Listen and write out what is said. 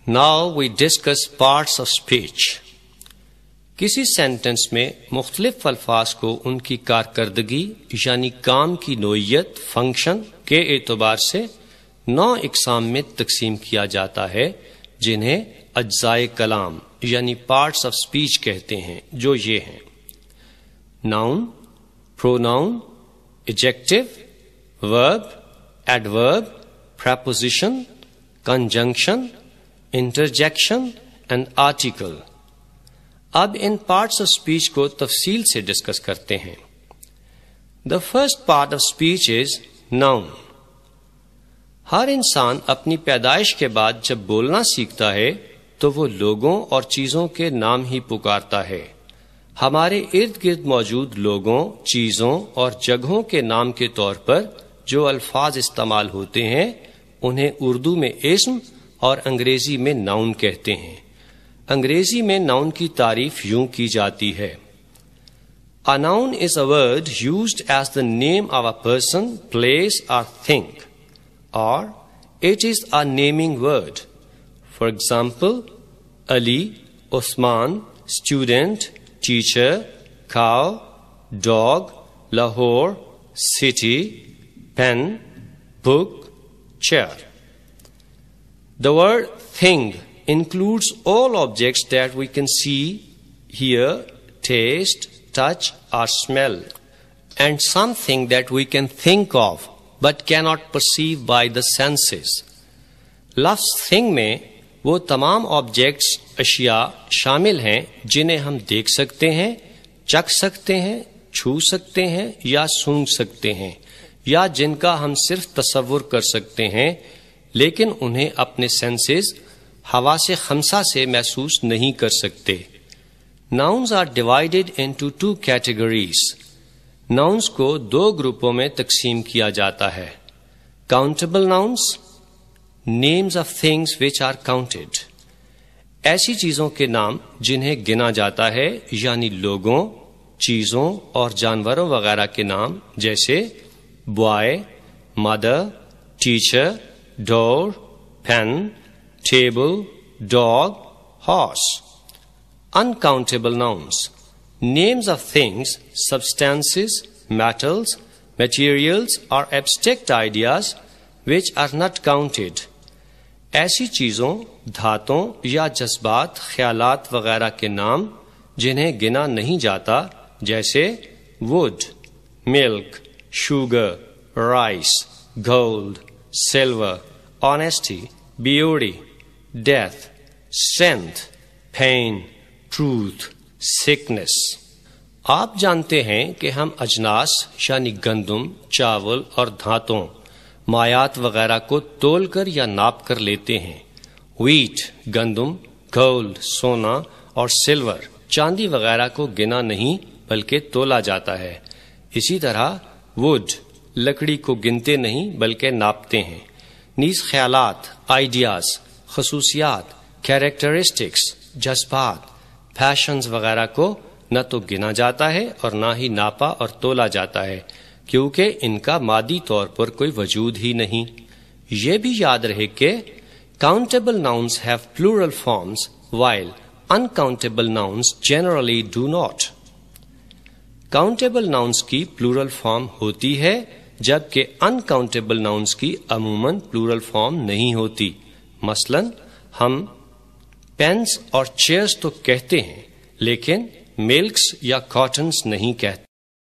Now we discuss parts of speech. کسی sentence میں مختلف الفاظ کو ان کی کارکردگی یعنی کام کی نوعیت فنکشن کے اعتبار سے 9 اقسام میں تقسیم کیا جاتا ہے جنہیں اجزائے کلام یعنی پارٹس آف اسپیچ کہتے ہیں، جو یہ ہیں: noun, pronoun, adjective, verb, adverb, preposition, conjunction, interjection and article. اب ان پارٹس آف اسپیچ کو تفصیل سے ڈسکس کرتے ہیں۔ The first part of speech is noun. ہر انسان اپنی پیدائش کے بعد جب بولنا سیکھتا ہے تو وہ لوگوں اور چیزوں کے نام ہی پکارتا ہے۔ ہمارے ارد گرد موجود لوگوں، چیزوں اور جگہوں کے نام کے طور پر جو الفاظ استعمال ہوتے ہیں انہیں اردو میں اسم اور انگریزی میں ناؤن کہتے ہیں۔ انگریزی میں ناؤن کی تعریف یوں کی جاتی ہے: A noun is a word used as the name of a person, place or thing, or it is a naming word. For example, Ali, Osman, student, teacher, cow, dog, Lahore, city, pen, book, chair. The word thing includes all objects that we can see, hear, taste, touch or smell, and something that we can think of but cannot perceive by the senses. لفظ thing میں وہ تمام objects, اشیاء شامل ہیں جنہیں ہم دیکھ سکتے ہیں، چکھ سکتے ہیں، چھو سکتے ہیں یا سونگھ سکتے ہیں، یا جن کا ہم صرف تصور کر سکتے ہیں لیکن انہیں اپنے سینسز حواس خمسہ سے محسوس نہیں کر سکتے۔ Nouns are divided into 2 categories. Nouns کو 2 گروپوں میں تقسیم کیا جاتا ہے: Countable nouns, names of things which are counted. ایسی چیزوں کے نام جنہیں گنا جاتا ہے، یعنی لوگوں، چیزوں اور جانوروں وغیرہ کے نام، جیسے boy, mother, teacher, door, pen, table, dog, horse. Uncountable nouns, names of things, substances, metals, materials or abstract ideas which are not counted. ایسی چیزوں، دھاتوں یا جذبات، خیالات وغیرہ کے نام جنہیں گنا نہیں جاتا، جیسے wood, milk, sugar, rice, gold, silver, honesty, beauty, death, strength, pain, truth, sickness. آپ جانتے ہیں کہ ہم اجناس یعنی گندم، چاول اور دھاتوں، مایات وغیرہ کو تول کر یا ناپ کر لیتے ہیں۔ ویٹ گندم، گولڈ سونا اور سلور چاندی وغیرہ کو گنا نہیں بلکہ تولا جاتا ہے۔ اسی طرح ووڈ لکڑی کو گنتے نہیں بلکہ ناپتے ہیں۔ نیز خیالات، آئیڈیاز، خصوصیات، کیریکٹرسٹکس، جذبات، پیشنز وغیرہ کو نہ تو گنا جاتا ہے اور نہ ہی ناپا اور تولا جاتا ہے، کیونکہ ان کا مادی طور پر کوئی وجود ہی نہیں۔ یہ بھی یاد رہے کہ countable nouns have plural forms while uncountable nouns generally do not. countable nouns کی plural form ہوتی ہے جبکہ uncountable nouns کی عموماً plural form نہیں ہوتی۔ مثلاً ہم پینس اور چیئرز تو کہتے ہیں لیکن ملکس یا کاٹنز نہیں کہتے۔